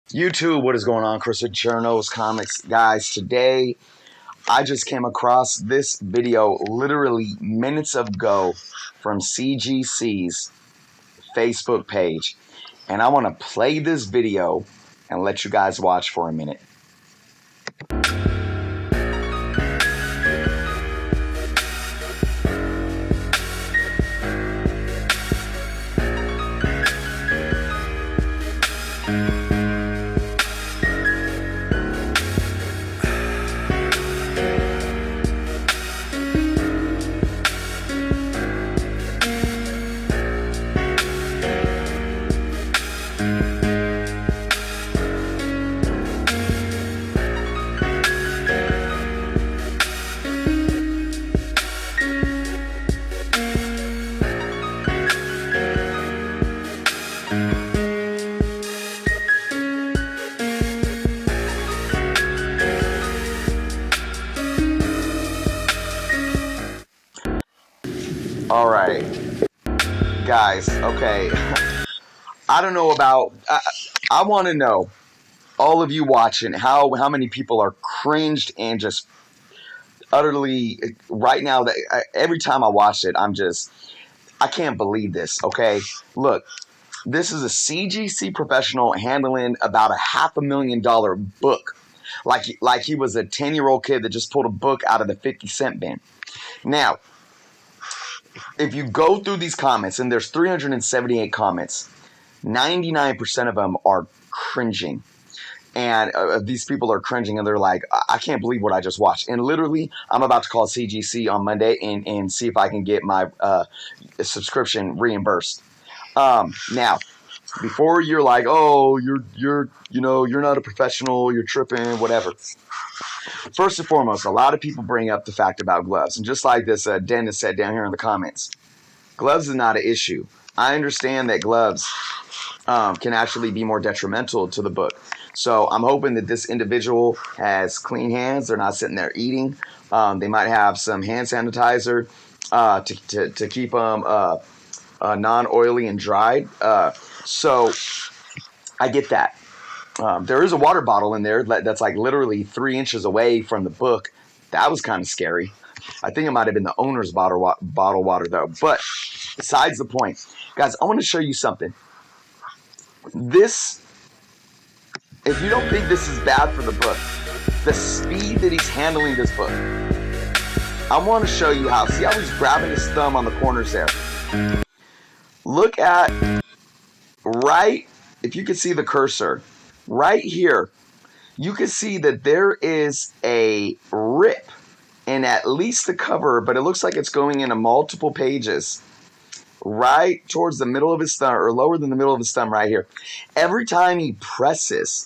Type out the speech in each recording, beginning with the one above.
YouTube, what is going on? Chris with Journos Comics. Guys, today I just came across this video literally minutes ago from CGC's Facebook page. And I want to play this video and let you guys watch for a minute. All right, guys, okay. I don't know about, I want to know, all of you watching, how many people are cringed and just utterly, right now, that every time I watch it, I can't believe this, okay? Look, this is a CGC professional handling about a $500,000 book. Like he was a 10-year-old kid that just pulled a book out of the 50-cent bin. Now, if you go through these comments, and there's 378 comments, 99% of them are cringing. And these people are cringing, and they're like, I can't believe what I just watched. And literally, I'm about to call CGC on Monday and see if I can get my subscription reimbursed. Now, before you're like, oh, you're not a professional, you're tripping, whatever. First and foremost, a lot of people bring up the fact about gloves. And just like this dentist said down here in the comments, gloves is not an issue. I understand that gloves can actually be more detrimental to the book. So I'm hoping that this individual has clean hands. They're not sitting there eating. They might have some hand sanitizer to keep them non-oily and dried. So I get that. There is a water bottle in there that's like literally 3 inches away from the book. That was kind of scary. I think it might have been the owner's bottle water though. But besides the point, guys, I want to show you something. This, if you don't think this is bad for the book, the speed that he's handling this book, I want to show you how. See how he's grabbing his thumb on the corners there? Look at right, if you can see the cursor, right here, you can see that there is a rip in at least the cover, but it looks like it's going into multiple pages right towards the middle of his thumb, or lower than the middle of his thumb right here. Every time he presses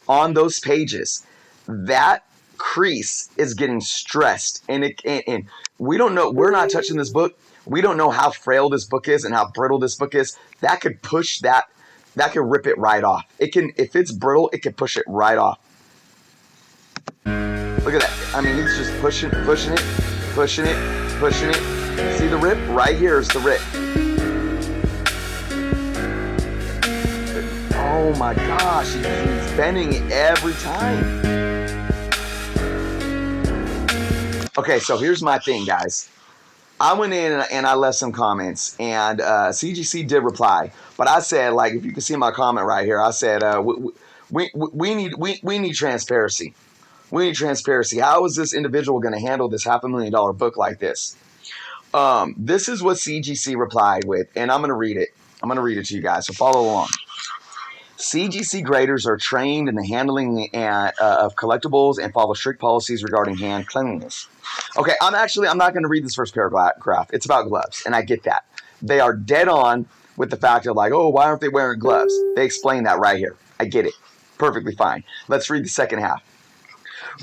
on those pages, that crease is getting stressed. And we don't know, we're not touching this book. We don't know how frail this book is and how brittle this book is. That could push that could rip it right off. It can, if it's brittle, it can push it right off. Look at that. I mean, he's just pushing it. See the rip? Right here is the rip. Oh my gosh, he's bending it every time. Okay, so here's my thing, guys. I went in and I left some comments, and CGC did reply. But I said, like, if you can see my comment right here, I said, we need transparency. We need transparency. How is this individual going to handle this $500,000 book like this? This is what CGC replied with, and I'm going to read it. I'm going to read it to you guys, so follow along. CGC graders are trained in the handling of collectibles and follow strict policies regarding hand cleanliness. Okay, I'm not going to read this first paragraph. It's about gloves, and I get that. They are dead on with the fact of like, oh, why aren't they wearing gloves? They explain that right here. I get it. Perfectly fine. Let's read the second half.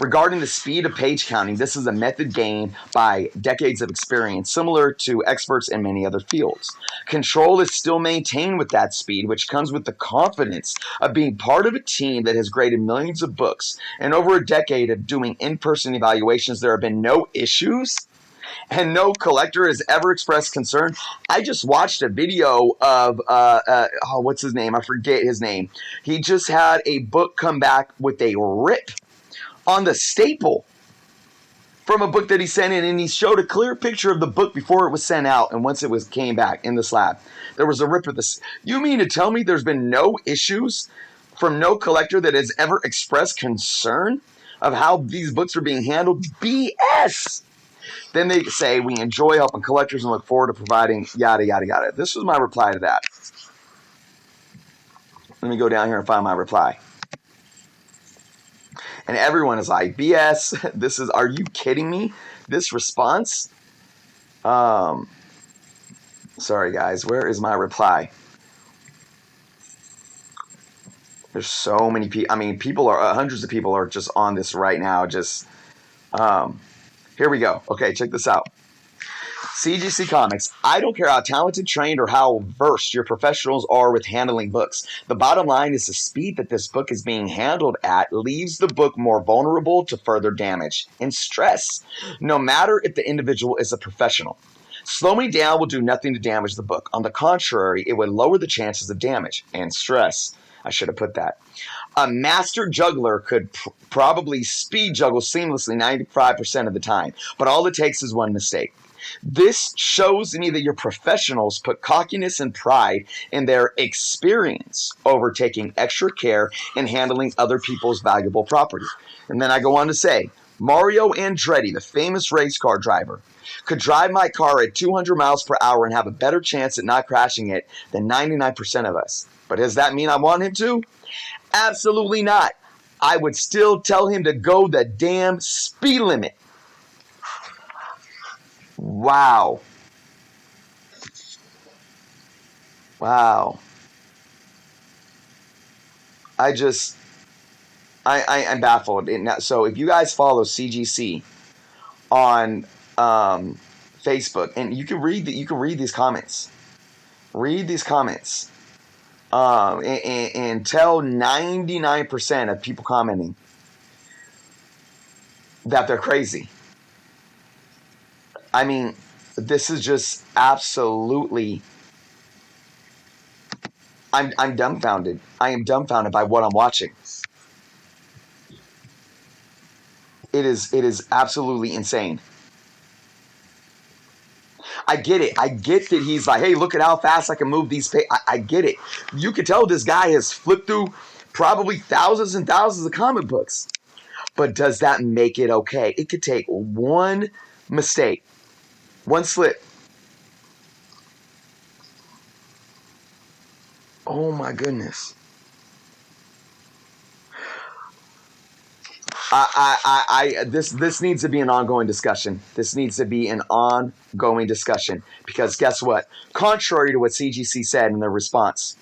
Regarding the speed of page counting, this is a method gained by decades of experience, similar to experts in many other fields. Control is still maintained with that speed, which comes with the confidence of being part of a team that has graded millions of books. And over a decade of doing in-person evaluations, there have been no issues. and no collector has ever expressed concern. I just watched a video of what's his name? I forget his name. He just had a book come back with a rip on the staple from a book that he sent in, and he showed a clear picture of the book before it was sent out, and once it came back in the slab, there was a rip of this. You mean to tell me there's been no issues from no collector that has ever expressed concern of how these books are being handled? BS. Then they say, we enjoy helping collectors and look forward to providing yada, yada, yada. This was my reply to that. Let me go down here and find my reply. And everyone is like, BS, this is, are you kidding me? This response? Sorry guys, where is my reply? There's so many people. I mean, people are, hundreds of people are just on this right now. Just, here we go. Okay, check this out. CGC Comics. I don't care how talented, trained, or how versed your professionals are with handling books. The bottom line is the speed that this book is being handled at leaves the book more vulnerable to further damage and stress, no matter if the individual is a professional. Slowing down will do nothing to damage the book. On the contrary, it would lower the chances of damage and stress. I should have put that. A master juggler could probably speed juggle seamlessly 95% of the time, but all it takes is one mistake. This shows me that your professionals put cockiness and pride in their experience over taking extra care in handling other people's valuable property. And then I go on to say, Mario Andretti, the famous race car driver, could drive my car at 200 miles per hour and have a better chance at not crashing it than 99% of us. But does that mean I want him to? Absolutely not. I would still tell him to go the damn speed limit. Wow. Wow. I'm baffled. So if you guys follow CGC on Facebook, and you can read these comments. Read these comments. And tell 99% of people commenting that they're crazy. I mean, this is just absolutely. I'm dumbfounded. I am dumbfounded by what I'm watching. It is absolutely insane. I get it. I get that he's like, hey, look at how fast I can move these pages. I get it. You can tell this guy has flipped through probably thousands and thousands of comic books. But does that make it okay? It could take one mistake, one slip. Oh my goodness. This needs to be an ongoing discussion. This needs to be an ongoing discussion because guess what? Contrary to what CGC said in their response,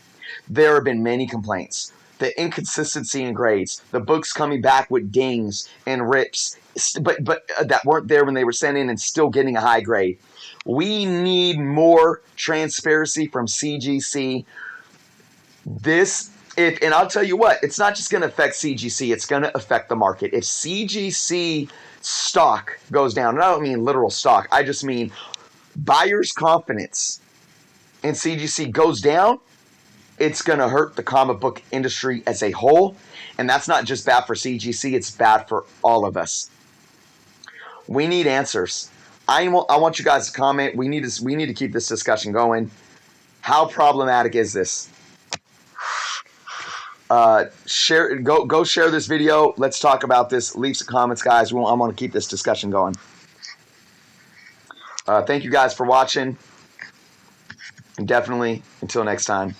there have been many complaints. The inconsistency in grades, the books coming back with dings and rips, but that weren't there when they were sent in and still getting a high grade. We need more transparency from CGC. And I'll tell you what, it's not just going to affect CGC, it's going to affect the market. If CGC stock goes down, and I don't mean literal stock, I just mean buyers' confidence in CGC goes down, it's going to hurt the comic book industry as a whole. And that's not just bad for CGC, it's bad for all of us. We need answers. I want you guys to comment. We need to keep this discussion going. How problematic is this? Share, go share this video. Let's talk about this. Leave some comments, guys. I want to keep this discussion going. Thank you guys for watching. And definitely, until next time.